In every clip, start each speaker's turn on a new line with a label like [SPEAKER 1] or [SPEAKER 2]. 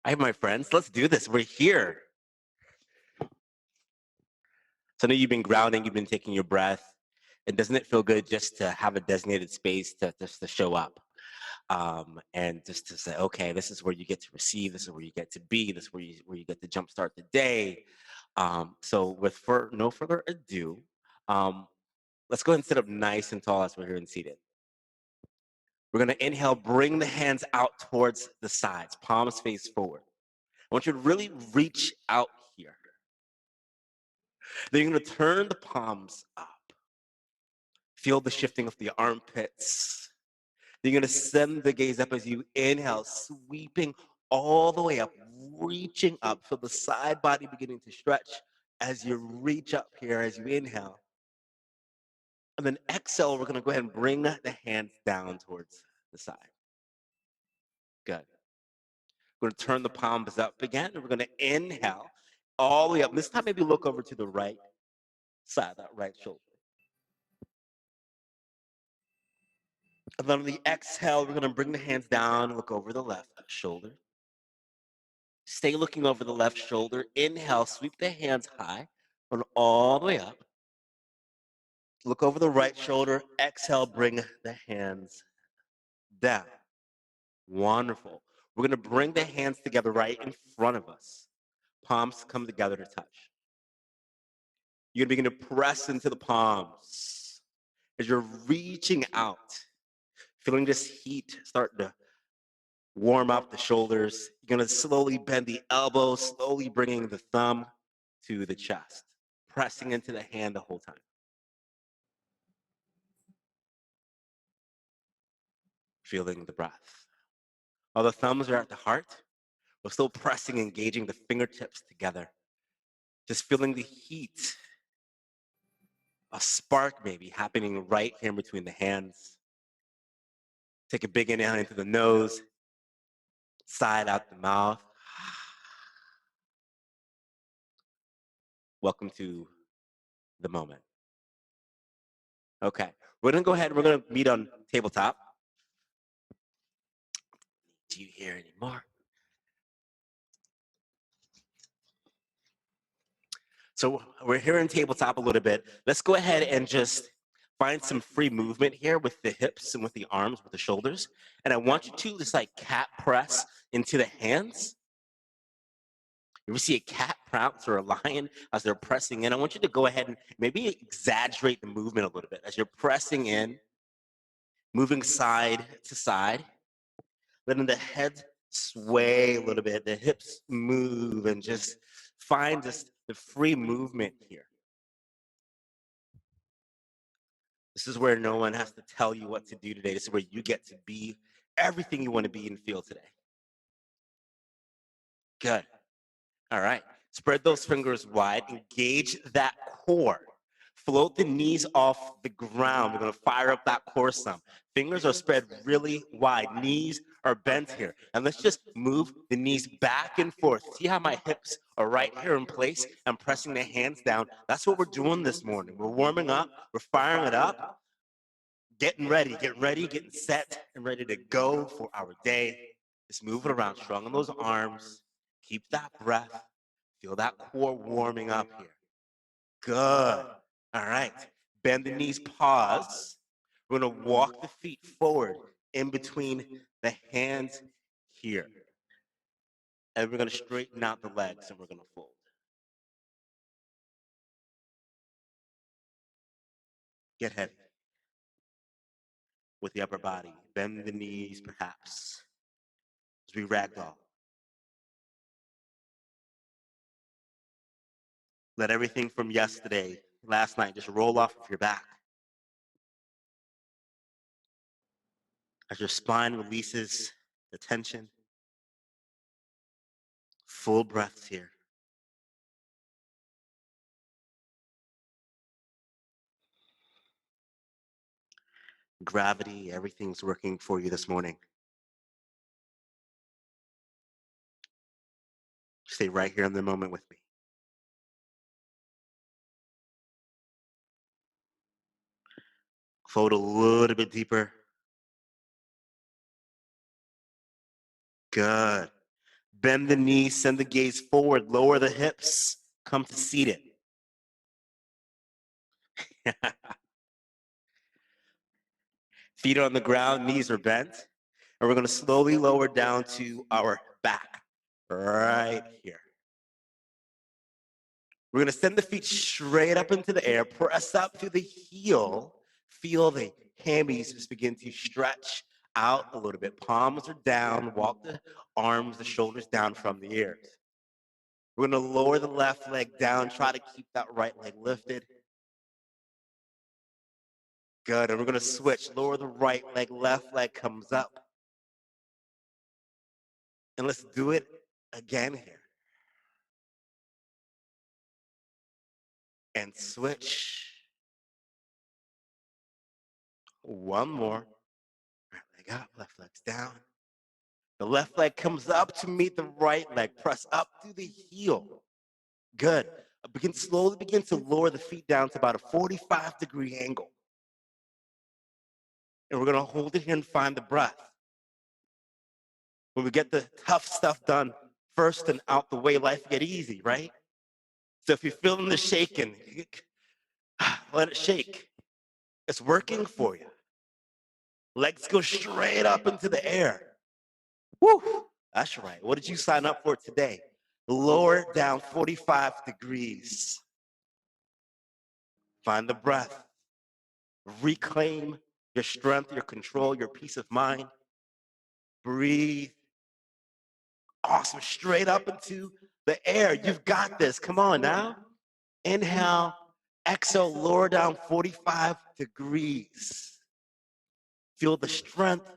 [SPEAKER 1] Hi, my friends. Let's do this. We're here. So I know you've been grounding, you've been taking your breath. And doesn't it feel good just to have a designated space to just to show up? And just to say, okay, this is where you get to receive, this is where you get to be, this is where you get to jumpstart the day. So with no further ado, um, let's go ahead and sit up nice and tall as we're here and seated. We're gonna inhale, bring the hands out towards the sides, palms face forward. I want you to really reach out here. Then you're gonna turn the palms up. Feel the shifting of the armpits. Then you're gonna send the gaze up as you inhale, sweeping all the way up, reaching up. Feel the side body beginning to stretch as you reach up here as you inhale. And then exhale, we're gonna go ahead and bring the hands down towards the side. Good. We're gonna turn the palms up again, and we're gonna inhale all the way up. This time, maybe look over to the right side, that right shoulder. And then on the exhale, we're gonna bring the hands down, look over the left shoulder. Stay looking over the left shoulder. Inhale, sweep the hands high, run all the way up. Look over the right shoulder. Exhale, bring the hands down. Wonderful. We're gonna bring the hands together right in front of us. Palms come together to touch. You're gonna begin to press into the palms as you're reaching out, feeling this heat start to warm up the shoulders. You're gonna slowly bend the elbows, slowly bringing the thumb to the chest, pressing into the hand the whole time. Feeling the breath. While the thumbs are at the heart, we're still pressing, engaging the fingertips together. Just feeling the heat, a spark maybe happening right here between the hands. Take a big inhale into the nose, side out the mouth. Welcome to the moment. Okay, we're gonna go ahead and we're gonna meet on tabletop. Do you hear anymore? So we're here on tabletop a little bit. Let's go ahead and just find some free movement here with the hips and with the arms, with the shoulders. And I want you to just like cat press into the hands. You ever see a cat pounce or a lion as they're pressing in? I want you to go ahead and maybe exaggerate the movement a little bit as you're pressing in, moving side to side, letting the head sway a little bit, the hips move, and just find just the free movement here. This is where no one has to tell you what to do today. This is where you get to be everything you want to be and feel today. Good. All right. Spread those fingers wide. Engage that core. Float the knees off the ground. We're going to fire up that core some. Fingers are spread really wide. Knees are bent here. And let's just move the knees back and forth. See how my hips are right here in place? I'm pressing the hands down. That's what we're doing this morning. We're warming up. We're firing it up. Getting ready, getting set and ready to go for our day. Just move it around, strong on those arms. Keep that breath. Feel that core warming up here. Good. All right. Bend the knees, pause. We're going to walk the feet forward in between the hands here. And we're going to straighten out the legs and we're going to fold. Get heavy with the upper body. Bend the knees, perhaps, as we ragdoll. Let everything from yesterday, last night, just roll off of your back. As your spine releases the tension, full breaths here. Gravity, everything's working for you this morning. Stay right here in the moment with me. Fold a little bit deeper. Good. Bend the knees, send the gaze forward, lower the hips, come to seated. Feet are on the ground, knees are bent. And we're going to slowly lower down to our back, right here. We're going to send the feet straight up into the air, press up through the heel. Feel the hammies just begin to stretch out a little bit. Palms are down, walk the arms, the shoulders down from the ears. We're going to lower the left leg down, try to keep that right leg lifted. Good, and we're going to switch. Lower the right leg, left leg comes up. And let's do it again here. And switch. One more. Right leg up, left leg's down. The left leg comes up to meet the right leg. Press up through the heel. Good. Slowly begin to lower the feet down to about a 45-degree angle. And we're going to hold it here and find the breath. When we get the tough stuff done first and out the way, life get easy, right? So if you're feeling the shaking, let it shake. It's working for you. Legs go straight up into the air. Woo! That's right. What did you sign up for today? Lower it down 45 degrees. Find the breath. Reclaim your strength, your control, your peace of mind. Breathe. Awesome. Straight up into the air. You've got this. Come on now. Inhale. Exhale. Lower down 45 degrees. Feel the strength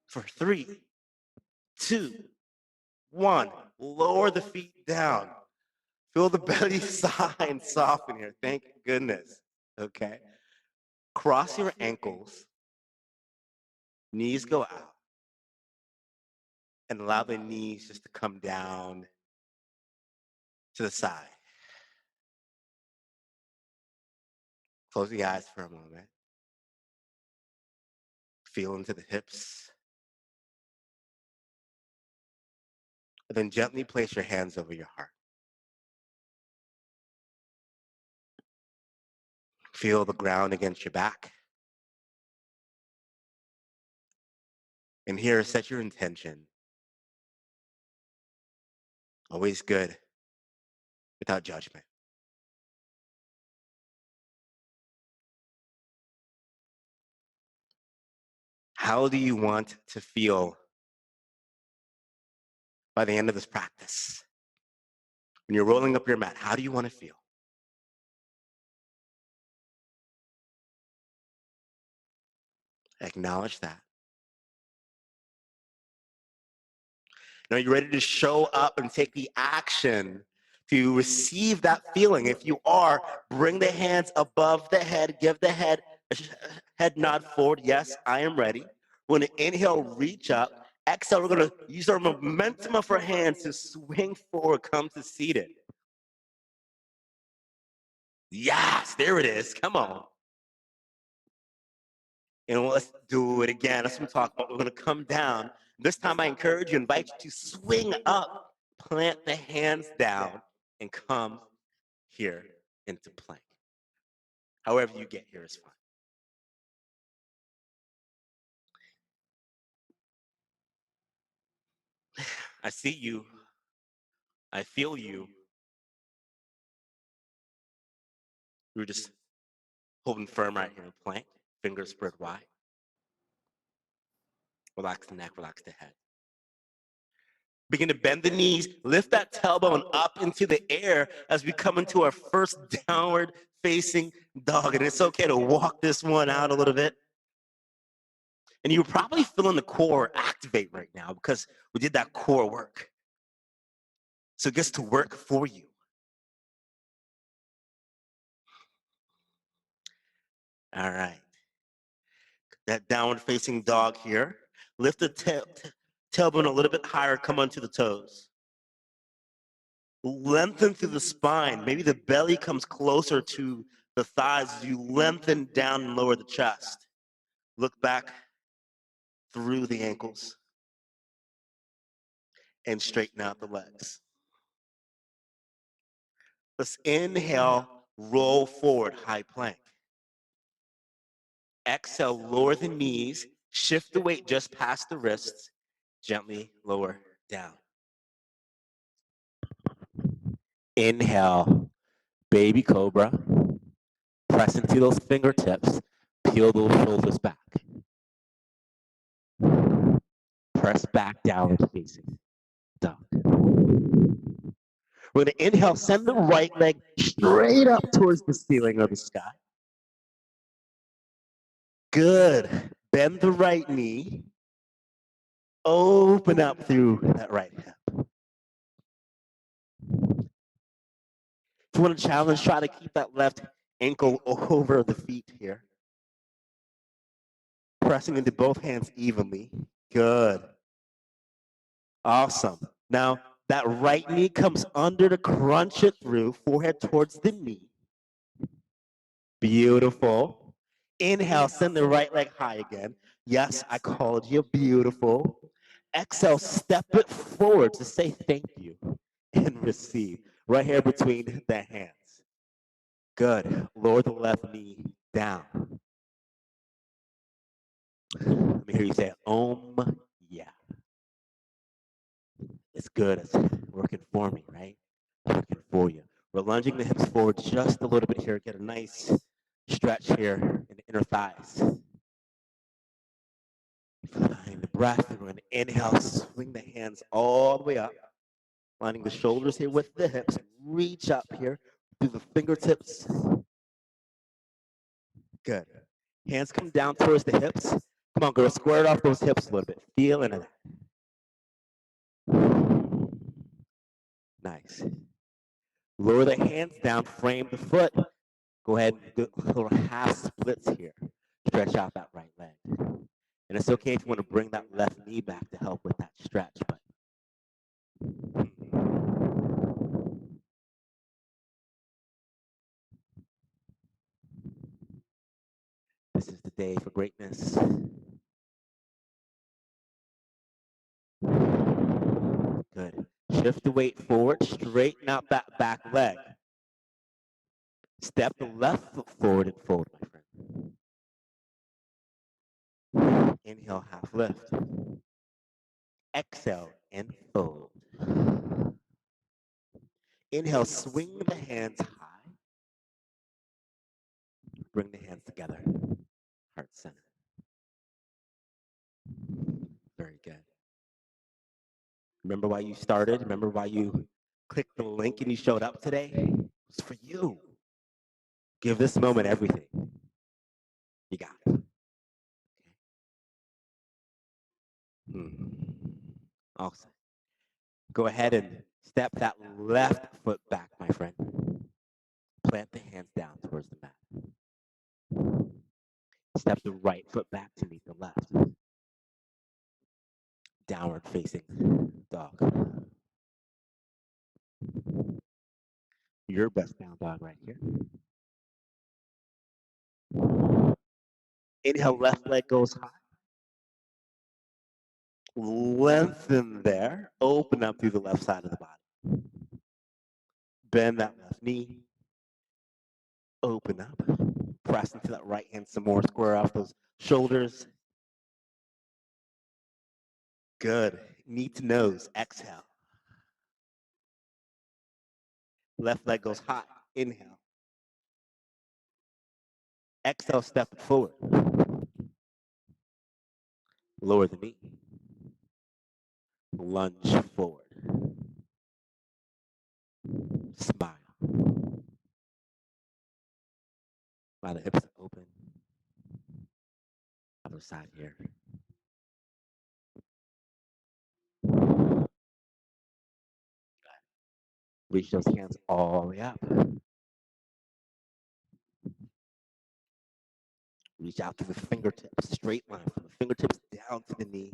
[SPEAKER 1] for 3, 2, 1. Lower the feet down. Feel the belly sigh and soften here. Thank goodness. Okay. Cross your ankles. Knees go out. And allow the knees just to come down to the side. Close the eyes for a moment. Feel into the hips. And then gently place your hands over your heart. Feel the ground against your back. And here, set your intention. Always good, without judgment. How do you want to feel by the end of this practice? When you're rolling up your mat, how do you want to feel? Acknowledge that. Now you're ready to show up and take the action to receive that feeling. If you are, bring the hands above the head, give the head a head nod forward. Yes, I am ready. We're going to inhale, reach up. Exhale, we're going to use our momentum of our hands to swing forward, come to seated. Yes, there it is. Come on. And let's do it again. That's what I'm talking about. We're going to come down. This time I encourage you, invite you to swing up, plant the hands down, and come here into plank. However you get here is fine. I see you. I feel you. We're just holding firm right here in plank. Fingers spread wide. Relax the neck, relax the head. Begin to bend the knees, lift that tailbone up into the air as we come into our first downward facing dog. And it's okay to walk this one out a little bit. And you're probably feeling the core activate right now because we did that core work. So it gets to work for you. All right. That downward facing dog here. Lift the tailbone a little bit higher, come onto the toes. Lengthen through the spine. Maybe the belly comes closer to the thighs as you lengthen down and lower the chest. Look back through the ankles. and straighten out the legs. Let's inhale, roll forward, high plank. Exhale, lower the knees, shift the weight just past the wrists, gently lower down. Inhale, baby cobra. Press into those fingertips, peel those shoulders back. Press back down facing dog. We're gonna inhale, send the right leg straight up towards the ceiling or the sky. Good. Bend the right knee. Open up through that right hip. If you want to challenge, try to keep that left ankle over the feet here. Pressing into both hands evenly. Good. Awesome. Now, that right knee comes under to crunch it through, forehead towards the knee. Beautiful. Inhale, send the right leg high again. Yes, I called you beautiful. Exhale, step it forward to say thank you and receive. Right here between the hands. Good. Lower the left knee down. Let me hear you say, yeah. It's good. It's working for me, right? Working for you. We're lunging the hips forward just a little bit here. Get a nice stretch here in the inner thighs. Find the breath. We're going to inhale, swing the hands all the way up. Lining the shoulders here with the hips. Reach up here through the fingertips. Good. Hands come down towards the hips. Come on, girl. Square it off those hips a little bit. Feel into that. Nice. Lower the hands down. Frame the foot. Go ahead and do little half splits here. Stretch out that right leg. And it's okay if you want to bring that left knee back to help with that stretch. But this is the day for greatness. Good. Shift the weight forward. Straighten out that back leg. Step the left foot forward and fold, my friend. Inhale, half lift. Exhale and fold. Inhale, swing the hands high. Bring the hands together. Heart center. Very good. Remember why you started? Remember why you clicked the link and you showed up today? It's for you. Give this moment everything. You got it. Awesome. Go ahead and step that left foot back, my friend. Plant the hands down towards the mat. Step the right foot back to meet the left. Downward facing dog. Your best down dog right here. Inhale, left leg goes high. Lengthen there. Open up through the left side of the body. Bend that left knee. Open up. Press into that right hand some more. Square off those shoulders. Good. Knee to nose. Exhale. Left leg goes high. Inhale. Exhale, step it forward. Lower the knee. Lunge forward. Smile. While the hips are open. Other side here. Reach those hands all the way up. Reach out to the fingertips. Straight line from the fingertips down to the knee.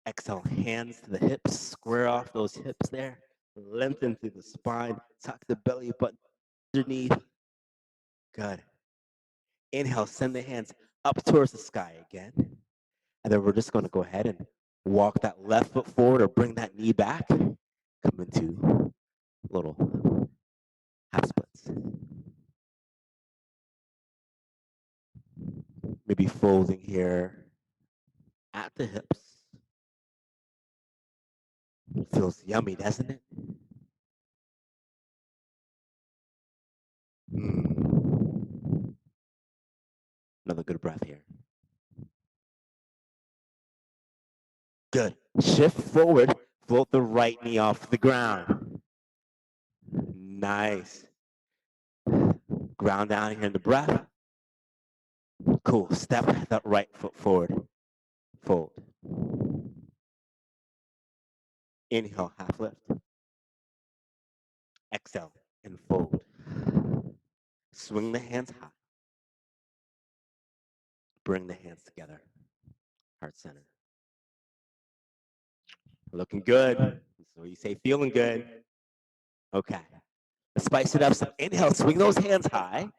[SPEAKER 1] Exhale, hands to the hips. Square off those hips there. Lengthen through the spine. Tuck the belly button underneath. Good. Inhale, send the hands up towards the sky again. And then we're just going to go ahead and Walk that left foot forward or bring that knee back. Come into little half splits. Maybe folding here at the hips. Feels yummy, doesn't it? Another good breath here. Good. Shift forward, float the right knee off the ground. Nice. Ground down here in the breath. Cool. Step that right foot forward. Fold. Inhale, half lift. Exhale and fold. Swing the hands high. Bring the hands together. Heart center. Looking good. So you say feeling good. Okay. Let's spice it up. So inhale, swing those hands high.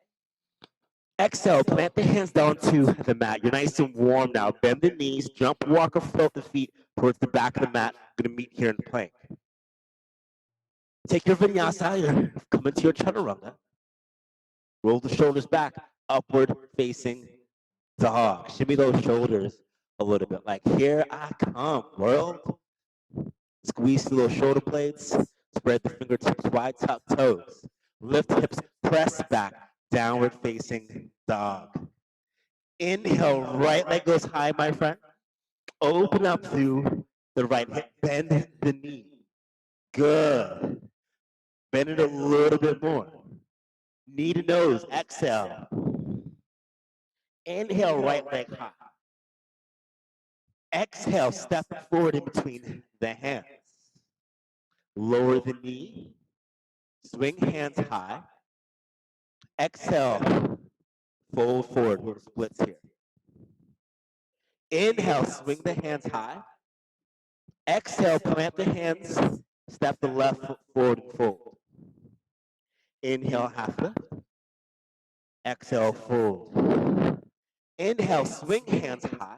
[SPEAKER 1] Exhale, plant the hands down to the mat. You're nice and warm now. Bend the knees, jump, walk, or float the feet towards the back of the mat. We're gonna meet here in plank. Take your vinyasa, come into your chaturanga. Roll the shoulders back, upward facing dog. Shimmy those shoulders a little bit. Like, here I come, world. Squeeze through those shoulder blades. Spread the fingertips wide, tuck toes. Lift hips, press back, downward facing dog. Inhale, right leg goes high, my friend. Open up through the right hip, bend the knee. Good. Bend it a little bit more. Knee to nose, exhale. Inhale, right leg high. Exhale, step forward in between the hands. Lower the knee. Swing hands high. Exhale, fold forward, little splits here. Inhale, swing the hands high. Exhale, plant the hands, step the left foot forward and fold. Inhale, half lift. Exhale, fold. Inhale, swing hands high.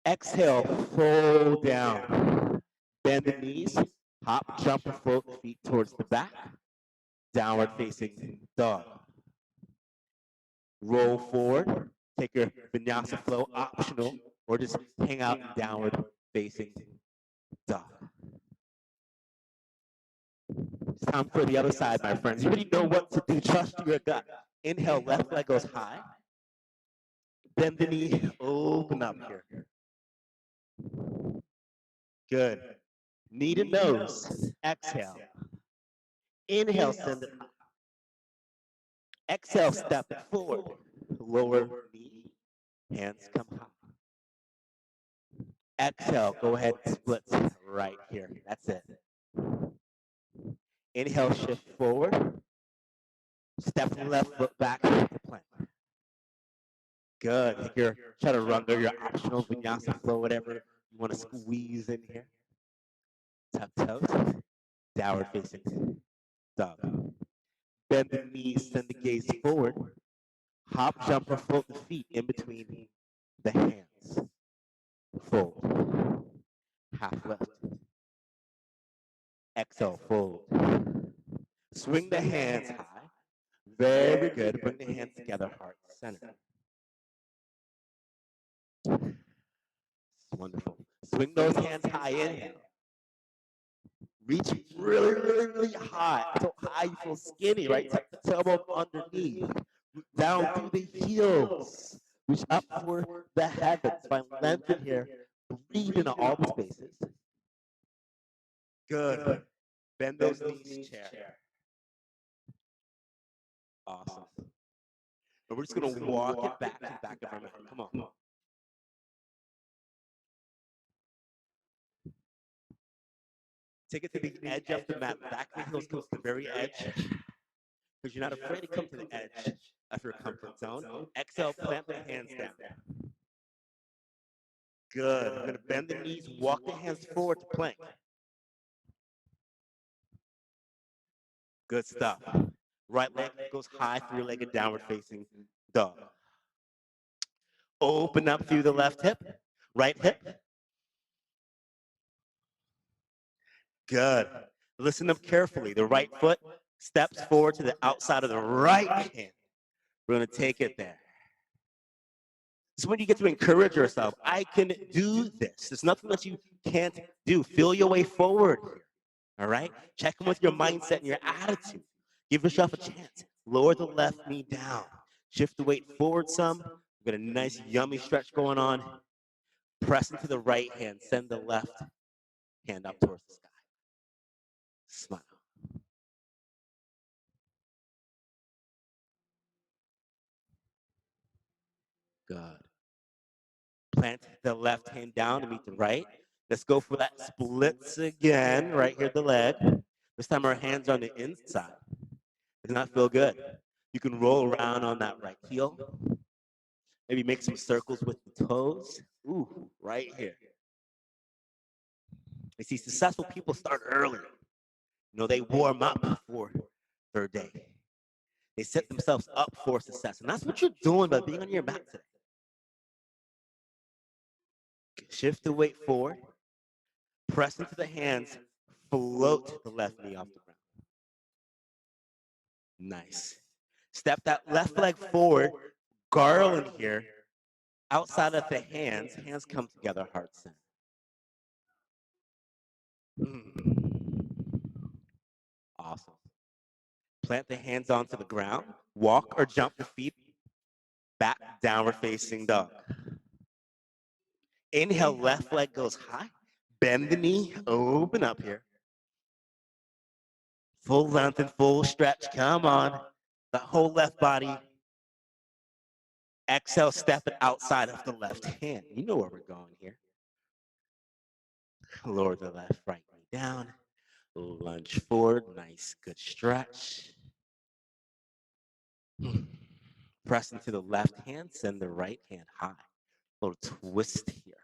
[SPEAKER 1] Exhale, fold down. Bend the knees, hop, jump, or float the feet towards the back. Downward facing dog. Roll forward. Take your vinyasa flow, optional, or just hang out in downward facing dog. It's time for the other side, my friends. You already know what to do. Trust your gut. Inhale, left leg goes high. Bend the knee, open up here. Good. Knee to nose, exhale. Inhale, send it high. Exhale, step it forward. Lower knee, hands come high. Exhale, go ahead, split right here. That's it. Inhale, shift forward. Step left foot back to plank. Good. Take your chaturanga, your optional vinyasa flow, whatever you want to squeeze in here. Tuck toes. Downward facing dog. Bend the knees, send the gaze forward. Hop, jump, or float the feet in between the hands. Fold. Half lift. Exhale, fold. Swing the hands high. Very good. Bring the hands together, heart center. Wonderful. Swing those hands high, inhale. Reach really, really, really high. So high you feel skinny, right? Tuck the tailbone underneath. Down through the heels. Reach up for the heavens. Find length in here. Breathe into all the spaces. Good. Bend those knees, chair. Awesome. And we're just going to walk it back to the back of our mat. Come on. Take it to the edge of the mat. Back of the heels goes to the very edge. Because you're not afraid to come to the edge of your comfort zone. Exhale, plant the hands down. Good. We're going to bend the knees, walk the hands forward to plank. Good stuff. Right leg goes high, three-legged downward facing dog. Open up through the left hip, right hip. Good. Listen up carefully. The right foot steps forward to the outside of the right hand. We're going to take it there. This is when you get to encourage yourself. I can do this. There's nothing that you can't do. Feel your way forward here. All right? Check in with your mindset and your attitude. Give yourself a chance. Lower the left knee down. Shift the weight forward some. We've got a nice, yummy stretch going on. Press into the right hand. Send the left hand up towards the sky. Smile. Good. Plant the left hand down to meet the right. Let's go for that splits again, right here, the leg. This time our hands are on the inside. Does not feel good. You can roll around on that right heel. Maybe make some circles with the toes. Ooh, right here. I see successful people start early. You know, they warm up for their day. They set themselves up for success. And that's what you're doing by being on your mat today. Shift the weight forward. Press into the hands. Float the left knee off the ground. Nice. Step that left leg forward. Garland here. Outside of the hands. Hands come together, heart center. Awesome. Plant the hands onto the ground. Walk or jump the feet back, downward facing dog. Inhale, left leg goes high. Bend the knee, open up here. Full length and full stretch. Come on. The whole left body. Exhale, step it outside of the left hand. You know where we're going here. Lower the left, right knee down. Lunge forward. Nice, good stretch. Press into the left hand, send the right hand high. A little twist here.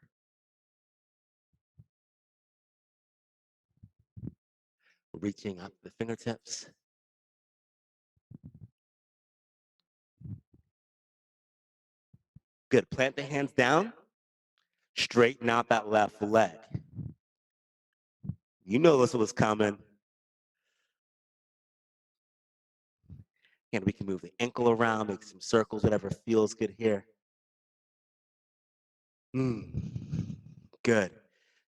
[SPEAKER 1] Reaching up the fingertips. Good. Plant the hands down. Straighten out that left leg. You know this was coming. And we can move the ankle around, make some circles, whatever feels good here. Good.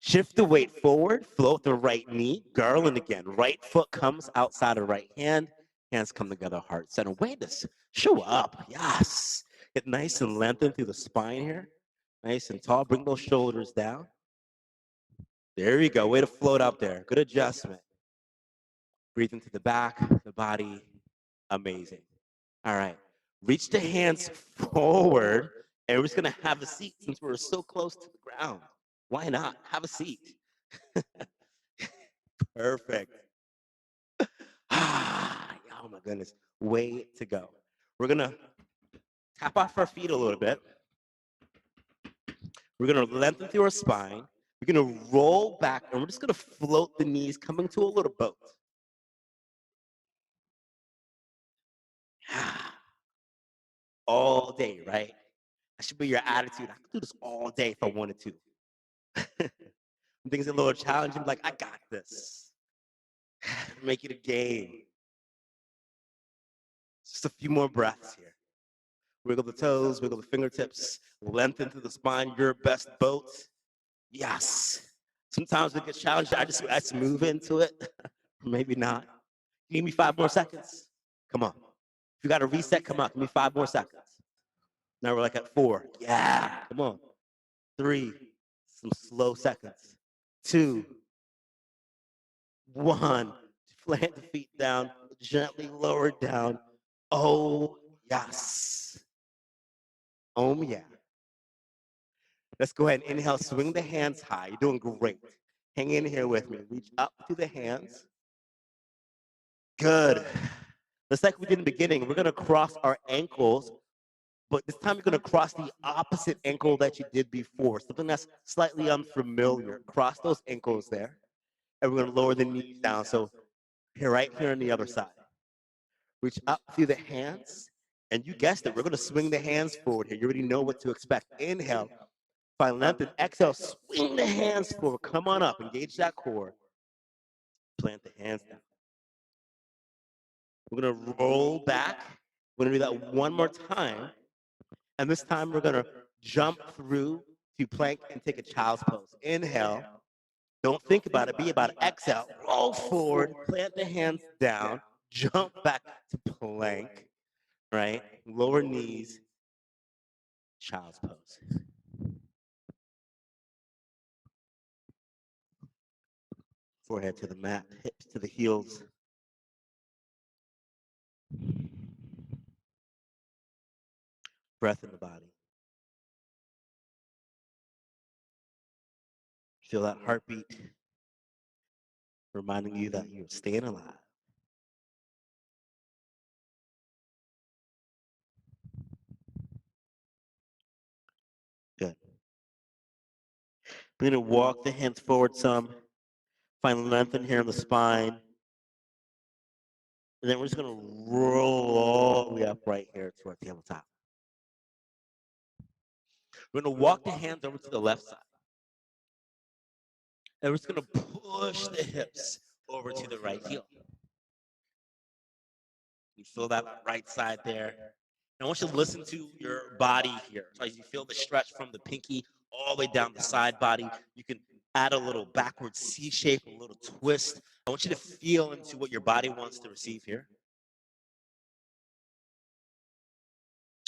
[SPEAKER 1] Shift the weight forward, float the right knee, garland again. Right foot comes outside of right hand. Hands come together, heart center. Way to show up. Yes. Get nice and lengthened through the spine here. Nice and tall. Bring those shoulders down. There you go. Way to float up there. Good adjustment. Breathe into the back, the body. Amazing. All right. Reach the hands forward, and we're just going to have a seat since we're so close to the ground. Why not? Have a seat. Perfect. Oh my goodness. Way to go. We're going to tap off our feet a little bit. We're going to lengthen through our spine. We're going to roll back, and we're just going to float the knees, coming to a little boat. All day, right? That should be your attitude. I could do this all day if I wanted to. When things are a little challenging, like, I got this. Make it a game. Just a few more breaths here. Wiggle the toes, wiggle the fingertips, lengthen through the spine, your best boat. Yes. Sometimes it gets challenged. I just move into it. Maybe not. Give me 5 more seconds. Come on. If you got to reset, come on. Give me 5 more seconds. Now we're like at 4. Yeah. Come on. 3. Some slow seconds. 2. 1. Plant the feet down. Gently lower down. Oh, yes. Yeah. Let's go ahead and inhale. Swing the hands high. You're doing great. Hang in here with me. Reach up to the hands. Good. Just like we did in the beginning, we're going to cross our ankles, but this time you're going to cross the opposite ankle that you did before, something that's slightly unfamiliar. Cross those ankles there, and we're going to lower the knees down. So here, right here on the other side. Reach up through the hands, and you guessed it, we're going to swing the hands forward here. You already know what to expect. Inhale, find length, and exhale, swing the hands forward. Come on up, engage that core. Plant the hands down. We're going to roll back. We're going to do that one more time. And this time we're going to jump through to plank and take a child's pose. Inhale. Don't think about it. Be about it. Exhale. Roll forward. Plant the hands down. Jump back to plank. Right? Lower knees. Child's pose. Forehead to the mat. Hips to the heels. Breath in the body. Feel that heartbeat reminding you that you're staying alive. Good. We're going to walk the hands forward some. Find length in here in the spine. And then we're just going to roll all the way up right here to our tabletop. We're going to walk the hands over to the left side. And we're just going to push the hips over to the right heel. You feel that right side there. And I want you to listen to your body here. So as you feel the stretch from the pinky all the way down the side body, you can add a little backward C shape, a little twist. I want you to feel into what your body wants to receive here.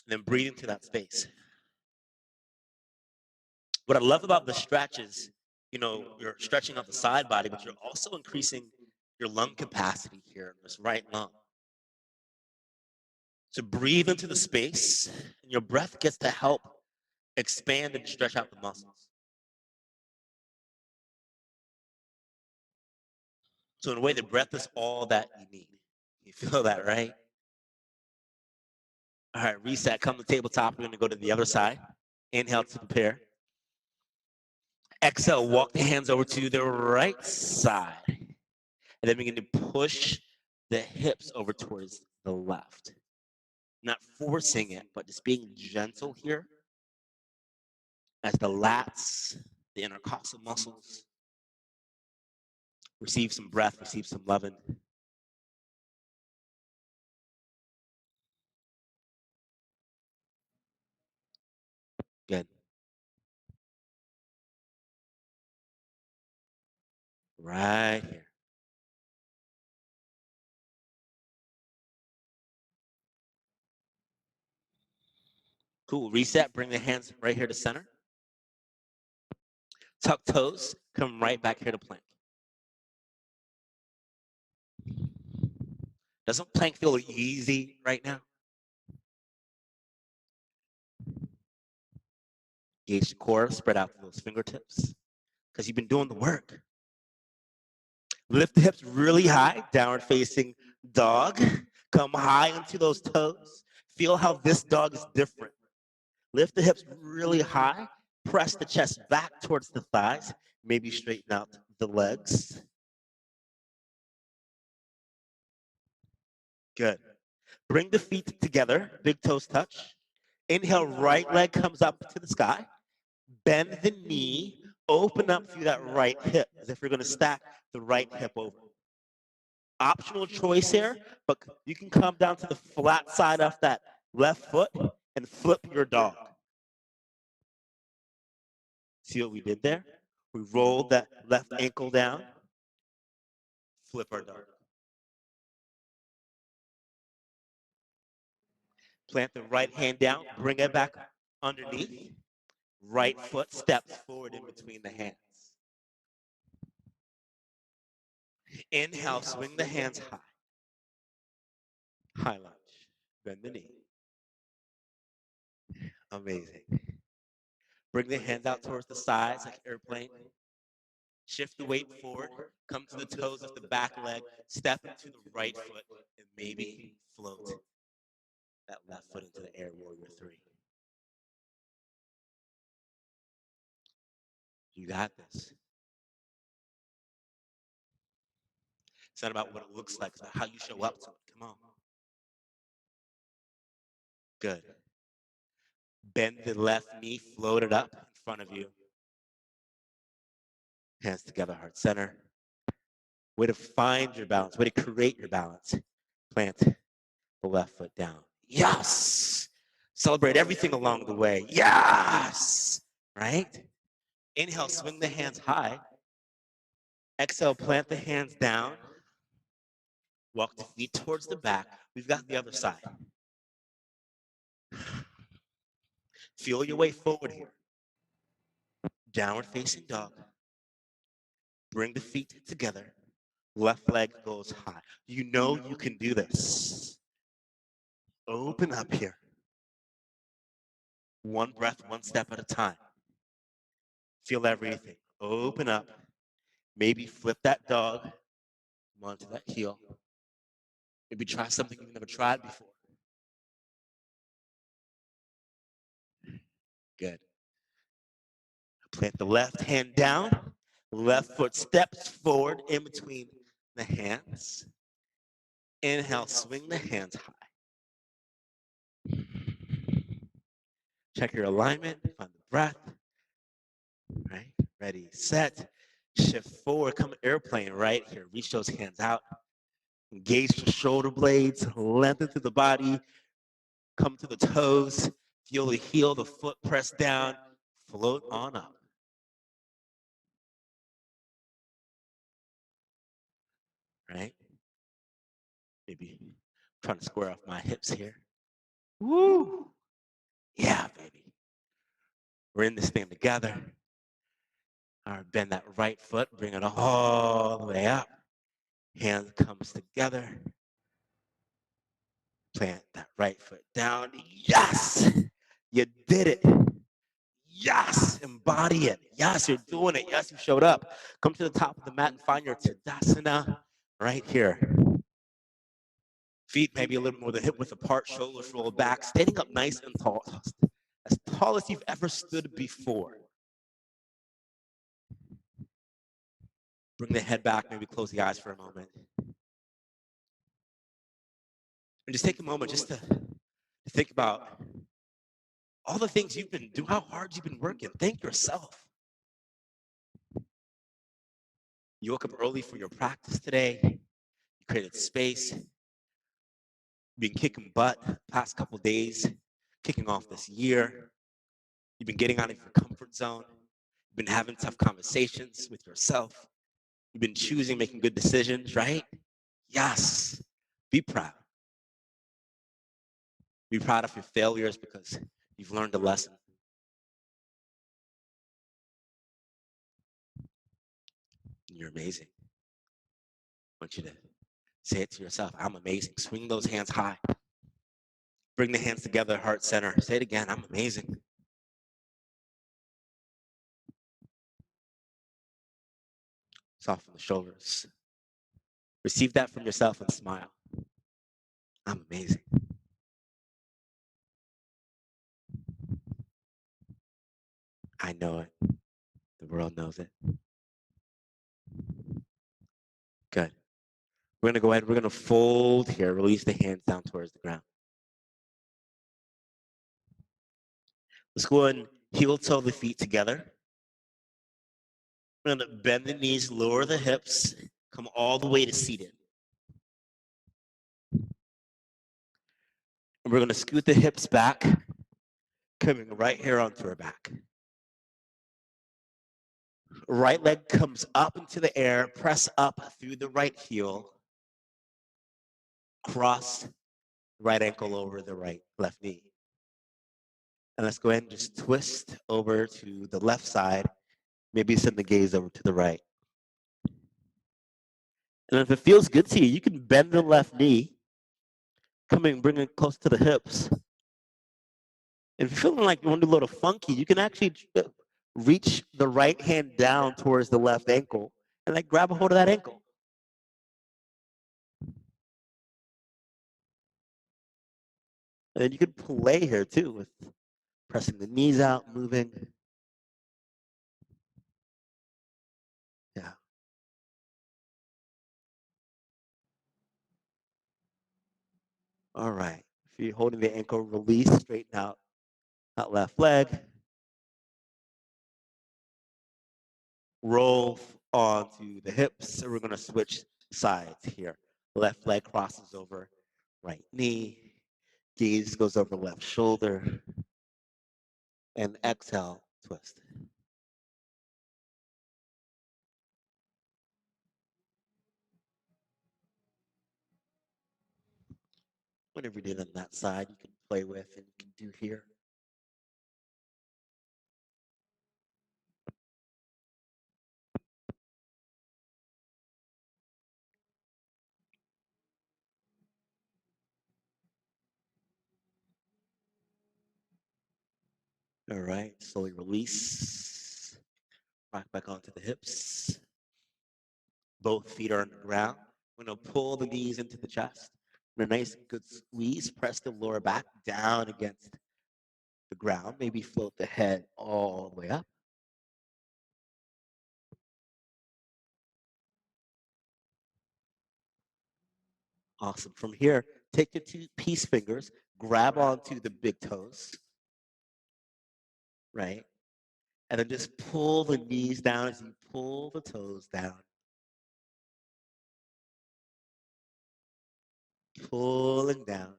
[SPEAKER 1] And then breathe into that space. What I love about the stretch is, you're stretching out the side body, but you're also increasing your lung capacity here in this right lung. So breathe into the space, and your breath gets to help expand and stretch out the muscles. So in a way, the breath is all that you need. You feel that, right? All right, reset. Come to the tabletop. We're going to go to the other side. Inhale to prepare. Exhale, walk the hands over to the right side. And then we're going to push the hips over towards the left. Not forcing it, but just being gentle here as the lats, the intercostal muscles, receive some breath, receive some loving. Good. Right here. Cool. Reset. Bring the hands right here to center. Tuck toes. Come right back here to plank. Doesn't plank feel easy right now? Gauge the core. Spread out those fingertips because you've been doing the work. Lift the hips really high. Downward facing dog. Come high into those toes. Feel how this dog is different. Lift the hips really high. Press the chest back towards the thighs. Maybe straighten out the legs. Good. Bring the feet together. Big toes touch. Inhale, right leg comes up to the sky. Bend the knee. Open up through that right hip as if you're going to stack the right hip over. Optional choice here, but you can come down to the flat side of that left foot and flip your dog. See what we did there? We rolled that left ankle down, flip our dog. Plant the right hand down, bring it back underneath. Right foot steps forward in between the hands. Inhale, swing the hands high. High lunge. Bend the knee. Amazing. Bring the hands out towards the sides like airplane. Shift the weight forward. Come to the toes of the back leg. Step into the right foot and maybe float that left foot into the air, warrior three. You got this. It's not about what it looks like, it's about how you show up to it. Come on. Good. Bend the left knee, float it up in front of you. Hands together, heart center. Way to find your balance, way to create your balance. Plant the left foot down. Yes. Celebrate everything along the way. Yes. Right? Inhale, swing the hands high. Exhale, plant the hands down. Walk the feet towards the back. We've got the other side. Feel your way forward here. Downward facing dog. Bring the feet together. Left leg goes high. You know you can do this. Open up here. One breath, one step at a time. Feel everything. Open up. Maybe flip that dog onto that heel. Maybe try something you've never tried before. Good. Plant the left hand down. Left foot steps forward in between the hands. Inhale, swing the hands high. Check your alignment, find the breath. Right? Ready, set, shift forward, come airplane right here. Reach those hands out. Engage the shoulder blades, lengthen through the body, come to the toes, feel the heel, the foot press down, float on up. Right? Maybe trying to square off my hips here. Woo! Yeah, baby. We're in this thing together. All right, bend that right foot, bring it all the way up. Hand comes together. Plant that right foot down. Yes! You did it. Yes! Embody it. Yes, you're doing it. Yes, you showed up. Come to the top of the mat and find your Tadasana right here. Feet maybe a little more than hip width apart, shoulders rolled back, standing up nice and tall as you've ever stood before. Bring the head back, maybe close the eyes for a moment. And just take a moment just to think about all the things you've been doing, how hard you've been working. Thank yourself. You woke up early for your practice today. You created space. You've been kicking butt the past couple days, kicking off this year. You've been getting out of your comfort zone. You've been having tough conversations with yourself. You've been choosing, making good decisions, right? Yes. Be proud. Be proud of your failures because you've learned a lesson. You're amazing. I want you to say it to yourself. I'm amazing. Swing those hands high. Bring the hands together, heart center. Say it again. I'm amazing. Soften the shoulders. Receive that from yourself and smile. I'm amazing. I know it. The world knows it. Good. We're going to go ahead. We're going to fold here. Release the hands down towards the ground. Let's go ahead and heel toe the feet together. We're going to bend the knees, lower the hips, come all the way to seated. And we're going to scoot the hips back, coming right here onto our back. Right leg comes up into the air, press up through the right heel, cross right ankle over the left knee. And let's go ahead and just twist over to the left side. Maybe send the gaze over to the right. And if it feels good to you, you can bend the left knee, bring it close to the hips. And if you're feeling like you want to do a little funky, you can actually reach the right hand down towards the left ankle and like grab a hold of that ankle. And then you can play here too with pressing the knees out, moving. Yeah. All right. If you're holding the ankle, release, straighten out that left leg. Roll onto the hips, and we're going to switch sides here. Left leg crosses over right knee, gaze goes over left shoulder, and exhale, twist. Whatever you did on that side, you can play with and you can do here. All right, slowly release. Rock back onto the hips. Both feet are on the ground. We're going to pull the knees into the chest. And a nice good squeeze. Press the lower back down against the ground. Maybe float the head all the way up. Awesome. From here, take your two peace fingers, grab onto the big toes, right? And then just pull the knees down as you pull the toes down. Pulling down.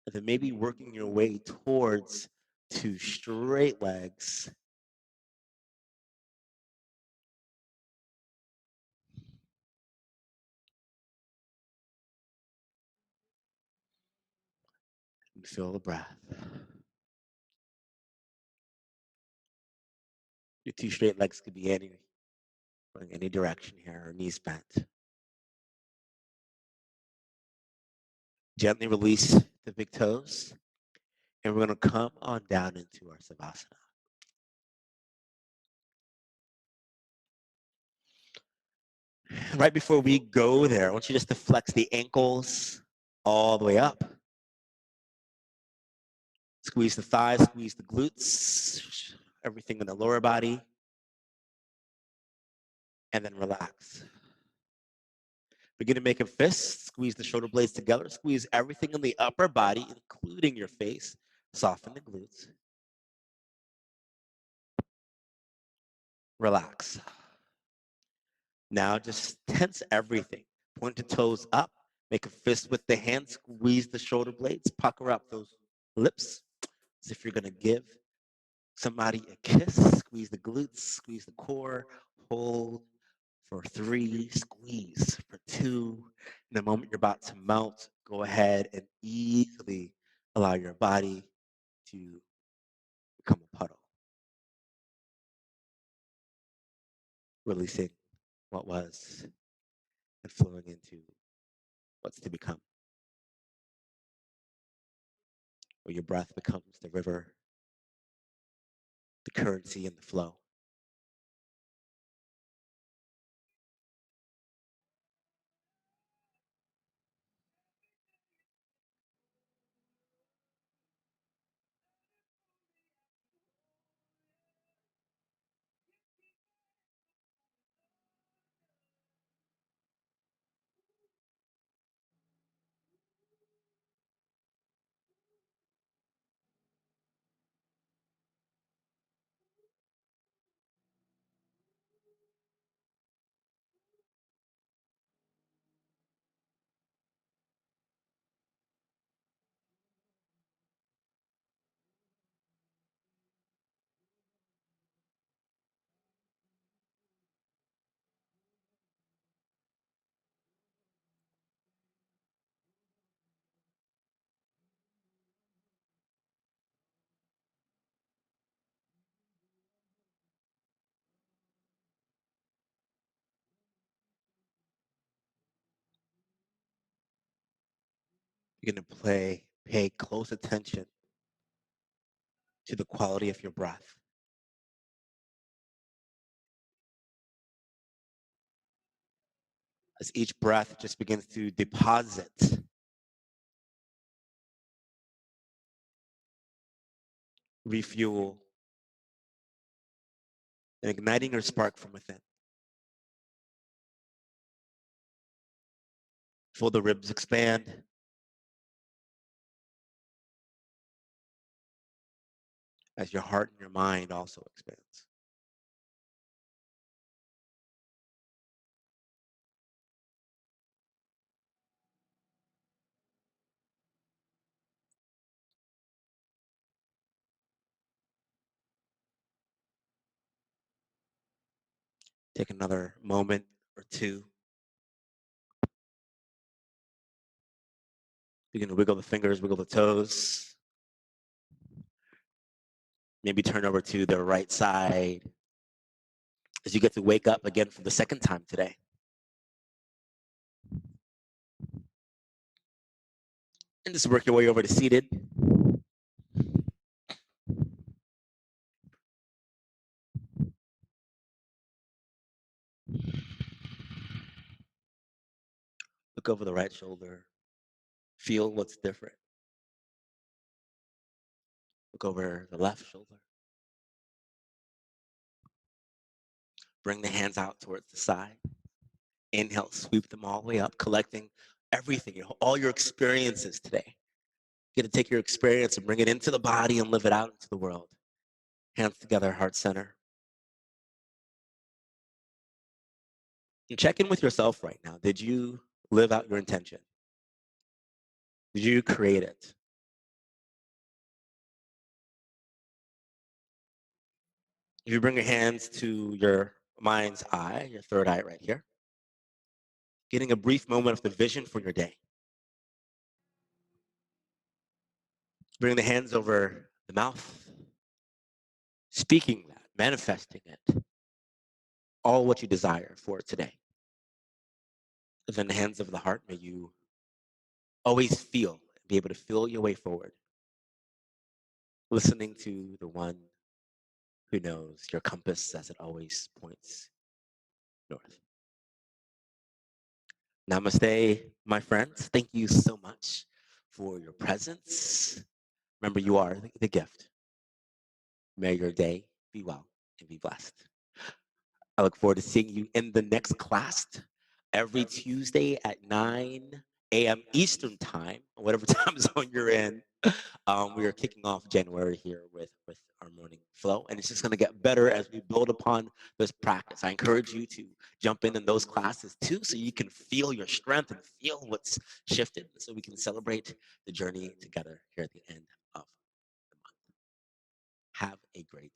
[SPEAKER 1] And then maybe working your way towards two straight legs. And feel the breath. Your two straight legs could be going any direction here, or knees bent. Gently release the big toes, and we're going to come on down into our Savasana. Right before we go there, I want you just to flex the ankles all the way up. Squeeze the thighs, squeeze the glutes, everything in the lower body, and then relax. Begin to make a fist, squeeze the shoulder blades together, squeeze everything in the upper body, including your face. Soften the glutes. Relax. Now just tense everything. Point the toes up, make a fist with the hand, squeeze the shoulder blades, pucker up those lips as if you're gonna give somebody a kiss. Squeeze the glutes, squeeze the core, hold for 3, squeeze for 2. In the moment you're about to mount, go ahead and easily allow your body to become a puddle. Releasing what was and flowing into what's to become. Where your breath becomes the river, the currency, and the flow. You're going to pay close attention to the quality of your breath. As each breath just begins to deposit refuel and igniting your spark from within. Feel the ribs expand. As your heart and your mind also expands. Take another moment or two. Begin to wiggle the fingers, wiggle the toes. Maybe turn over to the right side as you get to wake up again for the second time today. And just work your way over to seated. Look over the right shoulder. Feel what's different. Look over the left shoulder. Bring the hands out towards the side. Inhale, sweep them all the way up, collecting everything, all your experiences today. You get to take your experience and bring it into the body and live it out into the world. Hands together, heart center. And check in with yourself right now. Did you live out your intention? Did you create it? If you bring your hands to your mind's eye, your third eye right here, getting a brief moment of the vision for your day. Bring the hands over the mouth, speaking that, manifesting it, all what you desire for today. And then the hands of the heart, may you always feel, be able to feel your way forward, listening to the one who knows your compass as it always points north. Namaste, my friends. Thank you so much for your presence. Remember, you are the gift. May your day be well and be blessed. I look forward to seeing you in the next class every Tuesday at 9 a.m. Eastern time, whatever time zone you're in. We are kicking off January here with our morning flow, and it's just going to get better as we build upon this practice. I encourage you to jump in those classes too, so you can feel your strength and feel what's shifted, so we can celebrate the journey together here at the end of the month. Have a great